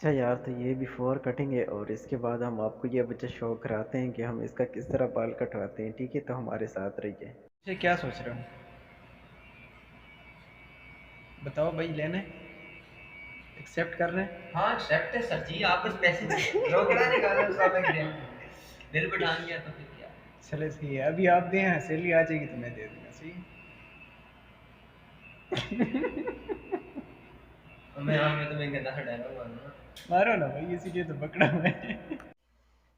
अच्छा यार, तो ये बिफोर कटिंग है और इसके बाद हम आपको ये बच्चा शो कराते हैं कि हम इसका किस तरह बाल कटवाते हैं। ठीक है, तो हमारे साथ रहिए। ये क्या सोच रहे हो? बताओ भाई, लेने एक्सेप्ट कर रहे हैं? हाँ एक्सेप्ट है सर जी, आप बस पैसे रोकड़ा निकालो सब एक दिन दिल पे ठान गया तो फिर क्या। चले सही है, अभी आप दें, सैलरी आ जाएगी तो मैं दे दूंगा। सही है। और मैं तो मैं गंदा सा डायलॉग मारूंगा। मारो ना भाई, इसीलिए तो पकड़ा मैं।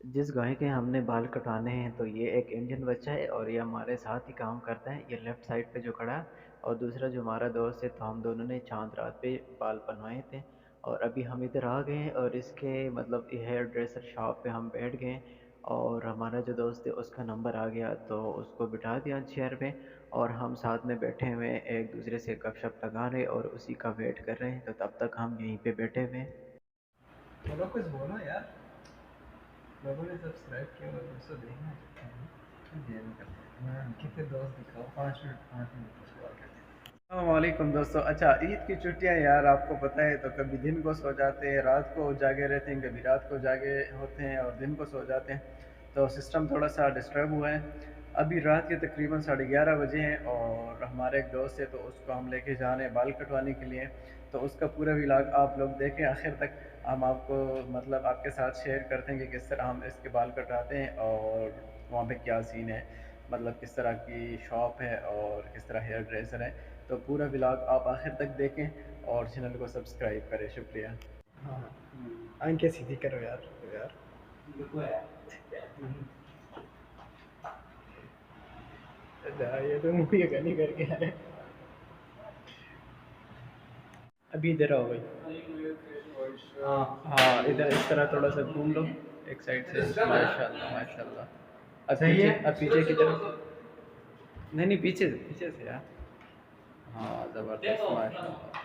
जिस गाय के हमने बाल कटवाने हैं तो ये एक इंडियन बच्चा है और ये हमारे साथ ही काम करता है। ये लेफ्ट साइड पे जो खड़ा है, और दूसरा जो हमारा दोस्त है, तो हम दोनों ने चांद रात पे बाल बनवाए थे। और अभी हम इधर आ गए हैं और इसके मतलब हेयर ड्रेसर शॉप पे हम बैठ गए हैं। और हमारा जो दोस्त है उसका नंबर आ गया तो उसको बिठा दिया चेयर पे। और हम साथ में बैठे हुए हैं, एक दूसरे से गपशप लगा रहे और उसी का वेट कर रहे हैं। तो तब तक हम यहीं पे बैठे हुए हैं। बोलो, कुछ बोलो यार। लोगों ने सब्सक्राइब किया और दोस्तों देखना चाहते हैं, गेम करते हैं। कितने दोस्त दिखाओ, 5 मिनट 5 मिनट पर सवाल करते हैं। वालेकुम दोस्तों। अच्छा, ईद की छुट्टियां यार, आपको पता है, तो कभी दिन को सो जाते हैं, रात को जागे रहते हैं, कभी रात को जागे होते हैं और दिन को सो जाते हैं। तो सिस्टम थोड़ा सा डिस्टर्ब हुआ है। अभी रात के तकरीबन 11:30 बजे हैं और हमारे एक दोस्त है, तो उसको हम लेके जा रहे हैं बाल कटवाने के लिए। तो उसका पूरा व्लॉग आप लोग देखें आखिर तक। हम आपको मतलब आपके साथ शेयर करते हैं कि किस तरह हम इसके बाल कटवाते हैं और वहाँ पे क्या सीन है, मतलब किस तरह की शॉप है और किस तरह हेयर ड्रेसर है। तो पूरा व्लॉग आप आखिर तक देखें और चैनल को सब्सक्राइब करें। शुक्रिया। हाँ, आंखें सीधी करो यार। यार देखो यार। अच्छा, ये तो मुझे गाली करके आए। अभी इधर आओ भाई। हाँ हाँ, इधर इस तरह थोड़ा सा घूम लो, एक साइड से। माशाल्लाह माशाल्लाह। अब सही पीछे, है। अब पीछे की तरफ। नहीं नहीं, पीछे से, पीछे से यार। हाँ, ज़बरदस्त माशाल्लाह।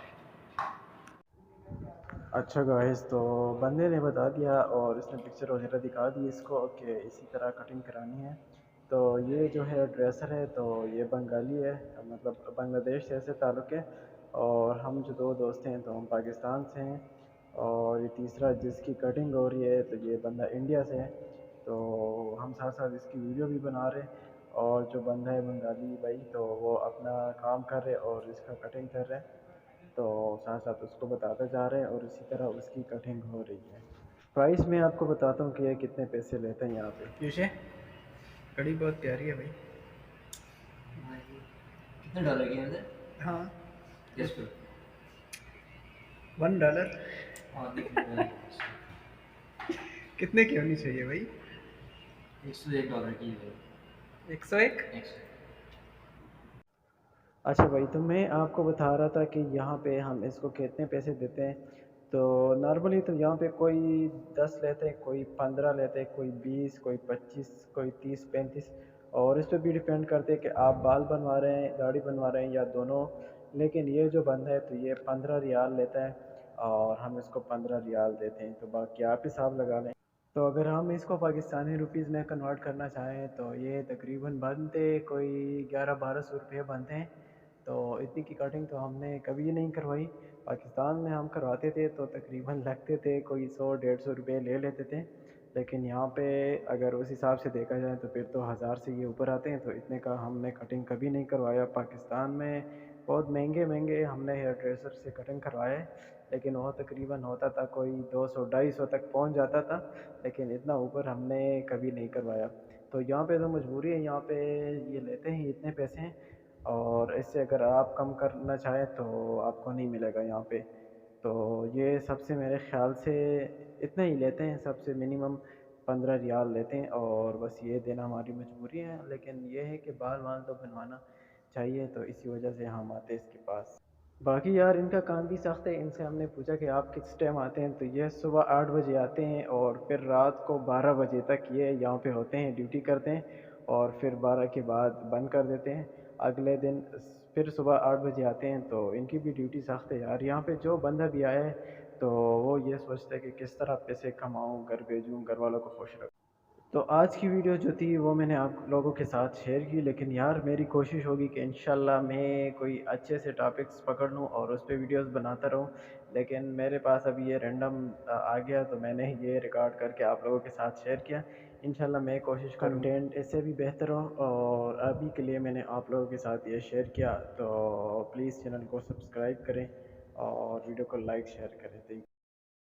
अच्छा गाइस, तो बंदे ने बता दिया और इसने पिक्चर वगैरह दिखा दी इसको कि इसी तरह कटिंग करानी है। तो ये जो है ड्रेसर है, तो ये बंगाली है, मतलब बांग्लादेश से ऐसे ताल्लुक़ है। और हम जो दो दोस्त हैं तो हम पाकिस्तान से हैं। और ये तीसरा जिसकी कटिंग हो रही है, तो ये बंदा इंडिया से है। तो हम साथ साथ इसकी वीडियो भी बना रहे हैं। और जो बंदा है बंगाली भाई, तो वो अपना काम कर रहे और इसका कटिंग कर रहे हैं। तो साथ साथ उसको बताते जा रहे हैं और इसी तरह उसकी कटिंग हो रही है। प्राइस मैं आपको बताता हूँ कि ये कितने पैसे लेते हैं यहाँ पे। पीछे कड़ी बहुत प्यारी है भाई। कितने डॉलर की है उधर? हाँ, किस पे? $1। हाँ देख लो। कितने की होनी चाहिए भाई? $101 की है। 101। 101। अच्छा भाई, तो मैं आपको बता रहा था कि यहाँ पे हम इसको कितने पैसे देते हैं। तो नॉर्मली तो यहाँ पे कोई 10 लेते हैं, कोई 15 लेते हैं, कोई 20, कोई 25, कोई 30, 35। और इस पे भी डिपेंड करते हैं कि आप बाल बनवा रहे हैं, दाढ़ी बनवा रहे हैं या दोनों। लेकिन ये जो बंदा है तो ये 15 रियाल लेता है और हम इसको 15 रियाल देते हैं। तो बाकी आप हिसाब लगा लें। तो अगर हम इसको पाकिस्तानी रुपीज़ में कन्वर्ट करना चाहें तो ये तकरीबन बनते कोई 1100-1200 रुपये बनते हैं। तो इतनी की कटिंग तो हमने कभी नहीं करवाई। पाकिस्तान में हम करवाते थे तो तकरीबन लगते थे कोई 100-150 रुपये ले लेते थे। लेकिन यहाँ पे अगर उस हिसाब से देखा जाए तो फिर तो हज़ार से ये ऊपर आते हैं। तो इतने का हमने कटिंग कभी नहीं करवाया पाकिस्तान में। बहुत महंगे महंगे हमने हेयर ड्रेसर से कटिंग करवाए, लेकिन वो तकरीबन होता था कोई 200-250 तक पहुँच जाता था। लेकिन इतना ऊपर हमने कभी नहीं करवाया। तो यहाँ पे तो मजबूरी है, यहाँ पे ये लेते हैं इतने पैसे हैं। और इससे अगर आप कम करना चाहें तो आपको नहीं मिलेगा यहाँ पे। तो ये सबसे मेरे ख़्याल से इतना ही लेते हैं, सबसे मिनिमम 15 रियाल लेते हैं। और बस ये देना हमारी मजबूरी है, लेकिन ये है कि बाल वाल तो बनवाना चाहिए, तो इसी वजह से हम आते हैं इसके पास। बाकी यार इनका काम भी सख्त है। इनसे हमने पूछा कि आप किस टाइम आते हैं, तो ये सुबह 8 बजे आते हैं और फिर रात को 12 बजे तक ये यहाँ पे होते हैं, ड्यूटी करते हैं। और फिर 12 के बाद बंद कर देते हैं। अगले दिन फिर सुबह 8 बजे आते हैं। तो इनकी भी ड्यूटी सख्त है यार। यहाँ पे जो बंदा भी आए तो वो ये सोचता है कि किस तरह पैसे कमाऊँ, घर भेजूँ, घर वालों को खुश रखूँ। तो आज की वीडियो जो थी वो मैंने आप लोगों के साथ शेयर की, लेकिन यार मेरी कोशिश होगी कि इंशाल्लाह मैं कोई अच्छे से टॉपिक्स पकड़ लूँ और उस पे वीडियोस बनाता रहूँ। लेकिन मेरे पास अभी ये रैंडम आ गया तो मैंने ये रिकॉर्ड करके आप लोगों के साथ शेयर किया। इंशाल्लाह मैं कोशिश करूँ कंटेंट इससे भी बेहतर हो, और अभी के लिए मैंने आप लोगों के साथ ये शेयर किया। तो प्लीज़ चैनल को सब्सक्राइब करें और वीडियो को लाइक शेयर करें। थैंक